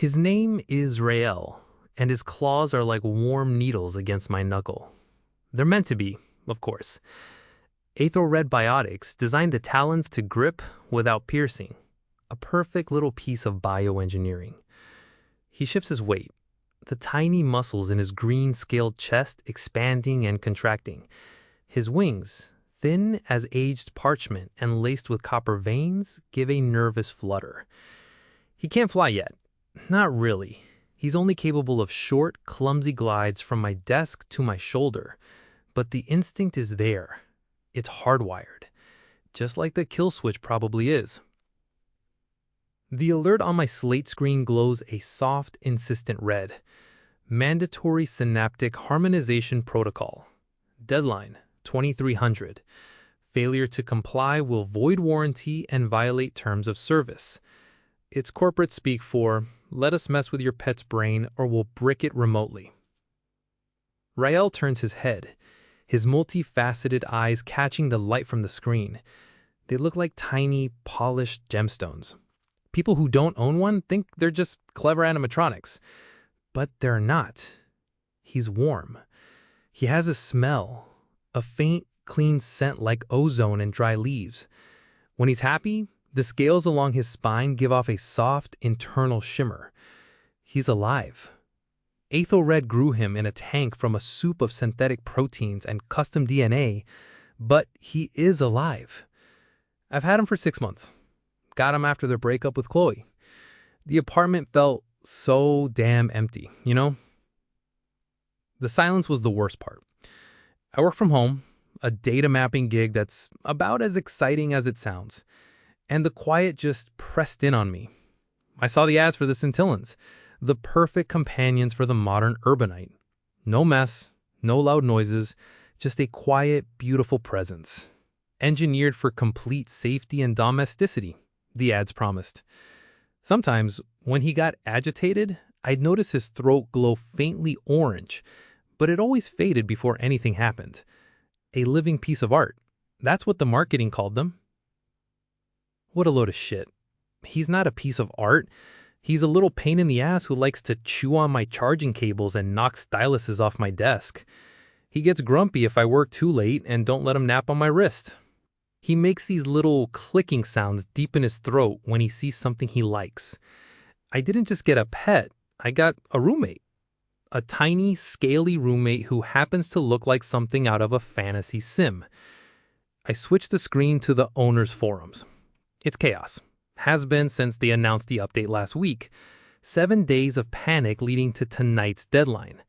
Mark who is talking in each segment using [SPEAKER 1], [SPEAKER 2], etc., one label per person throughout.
[SPEAKER 1] His name is Rael, and his claws are like warm needles against my knuckle. They're meant to be, of course. Aether-Red Biotics designed the talons to grip without piercing, a perfect little piece of bioengineering. He shifts his weight, the tiny muscles in his green-scaled chest expanding and contracting. His wings, thin as aged parchment and laced with copper veins, give a nervous flutter. He can't fly yet. Not really. He's only capable of short, clumsy glides from my desk to my shoulder. But the instinct is there. It's hardwired. Just like the kill switch probably is. The alert on my slate screen glows a soft, insistent red. Mandatory Synaptic Harmonization Protocol. Deadline, 2300. Failure to comply will void warranty and violate terms of service. It's corporate speak for, let us mess with your pet's brain or we'll brick it remotely. Rael turns his head, his multifaceted eyes catching the light from the screen. They look like tiny, polished gemstones. People who don't own one think they're just clever animatronics. But they're not. He's warm. He has a smell, a faint, clean scent like ozone and dry leaves. When he's happy, the scales along his spine give off a soft, internal shimmer. He's alive. Aether-Red grew him in a tank from a soup of synthetic proteins and custom DNA, but he is alive. I've had him for 6 months. Got him after their breakup with Chloe. The apartment felt so damn empty, you know? The silence was the worst part. I work from home, a data mapping gig that's about as exciting as it sounds. And the quiet just pressed in on me. I saw the ads for the scintillans, the perfect companions for the modern urbanite. No mess, no loud noises, just a quiet, beautiful presence. Engineered for complete safety and domesticity, the ads promised. Sometimes, when he got agitated, I'd notice his throat glow faintly orange, but it always faded before anything happened. A living piece of art. That's what the marketing called them. What a load of shit. He's not a piece of art. He's a little pain in the ass who likes to chew on my charging cables and knock styluses off my desk. He gets grumpy if I work too late and don't let him nap on my wrist. He makes these little clicking sounds deep in his throat when he sees something he likes. I didn't just get a pet, I got a roommate. A tiny, scaly roommate who happens to look like something out of a fantasy sim. I switched the screen to the owner's forums. It's chaos. Has been since they announced the update last week. 7 days of panic leading to tonight's deadline.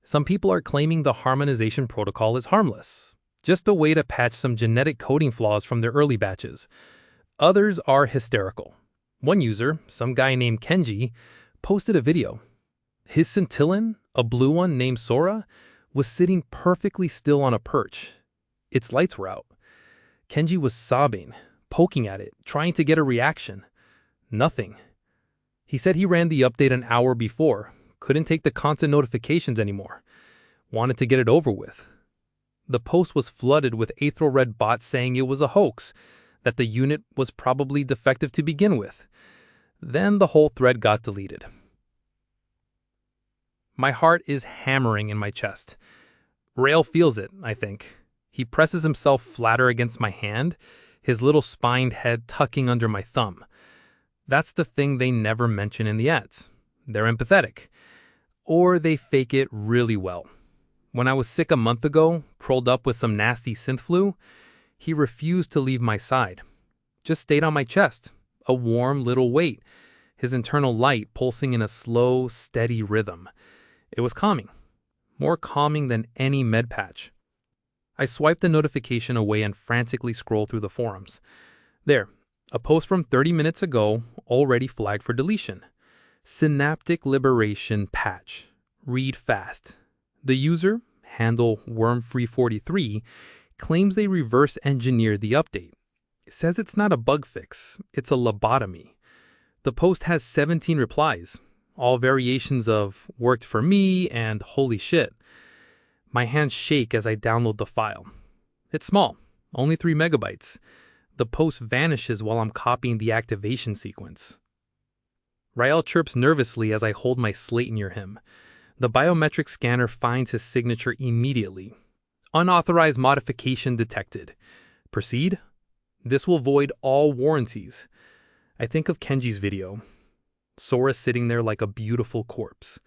[SPEAKER 1] Some people are claiming the harmonization protocol is harmless. Just a way to patch some genetic coding flaws from their early batches. Others are hysterical. One user, some guy named Kenji, posted a video. His scintillan, a blue one named Sora, was sitting perfectly still on a perch. Its lights were out. Kenji was sobbing, poking at it, trying to get a reaction. Nothing. He said he ran the update an hour before, couldn't take the constant notifications anymore. Wanted to get it over with. The post was flooded with Aether-Red bots saying it was a hoax, that the unit was probably defective to begin with. Then the whole thread got deleted. My heart is hammering in my chest. Rael feels it, I think. He presses himself flatter against my hand, his little spined head tucking under my thumb. That's the thing they never mention in the ads. They're empathetic. Or they fake it really well. When I was sick a month ago, curled up with some nasty synth flu, he refused to leave my side. Just stayed on my chest, a warm little weight, his internal light pulsing in a slow, steady rhythm. It was calming. More calming than any med patch. I swiped the notification away and frantically scrolled through the forums. There, a post from 30 minutes ago, already flagged for deletion. Synaptic Liberation Patch. Read fast. The user, handle wormfree43, claims they reverse engineered the update. It says it's not a bug fix, it's a lobotomy. The post has 17 replies, all variations of worked for me and holy shit. My hands shake as I download the file. It's small, only 3 megabytes. The post vanishes while I'm copying the activation sequence. Rael chirps nervously as I hold my slate near him. The biometric scanner finds his signature immediately. Unauthorized modification detected. Proceed? This will void all warranties. I think of Kenji's video. Sora sitting there like a beautiful corpse.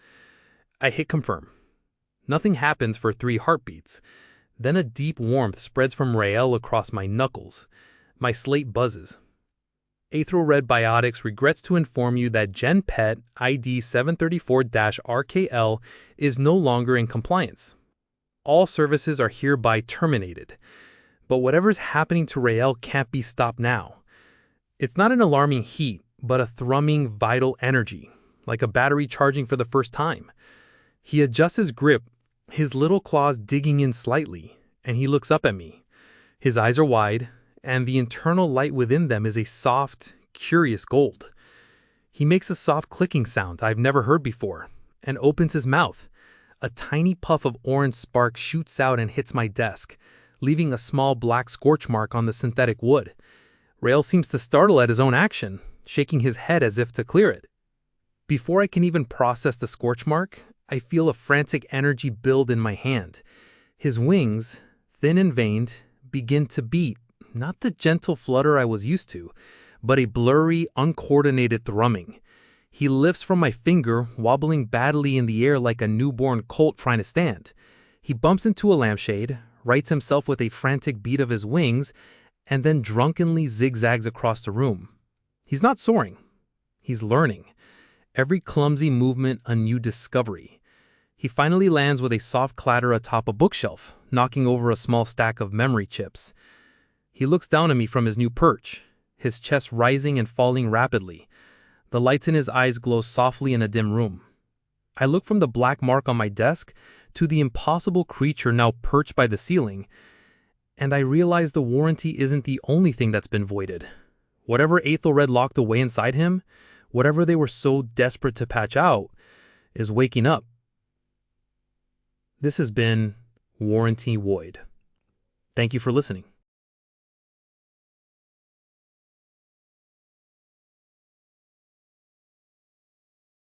[SPEAKER 1] I hit confirm. Nothing happens for 3 heartbeats. Then a deep warmth spreads from Rael across my knuckles. My slate buzzes. Aethro Red Biotics regrets to inform you that GenPet ID 734-RKL is no longer in compliance. All services are hereby terminated. But whatever's happening to Rael can't be stopped now. It's not an alarming heat, but a thrumming vital energy, like a battery charging for the first time. He adjusts his grip, his little claws digging in slightly, and he looks up at me. His eyes are wide, and the internal light within them is a soft, curious gold. He makes a soft clicking sound I've never heard before, and opens his mouth. A tiny puff of orange spark shoots out and hits my desk, leaving a small black scorch mark on the synthetic wood. Rael seems to startle at his own action, shaking his head as if to clear it. Before I can even process the scorch mark, I feel a frantic energy build in my hand. His wings, thin and veined, begin to beat, not the gentle flutter I was used to, but a blurry, uncoordinated thrumming. He lifts from my finger, wobbling badly in the air like a newborn colt trying to stand. He bumps into a lampshade, rights himself with a frantic beat of his wings, and then drunkenly zigzags across the room. He's not soaring. He's learning. Every clumsy movement a new discovery. He finally lands with a soft clatter atop a bookshelf, knocking over a small stack of memory chips. He looks down at me from his new perch, his chest rising and falling rapidly. The lights in his eyes glow softly in a dim room. I look from the black mark on my desk to the impossible creature now perched by the ceiling, and I realize the warranty isn't the only thing that's been voided. Whatever Aethelred locked away inside him, whatever they were so desperate to patch out, is waking up. This has been Warranty Void. Thank you for listening.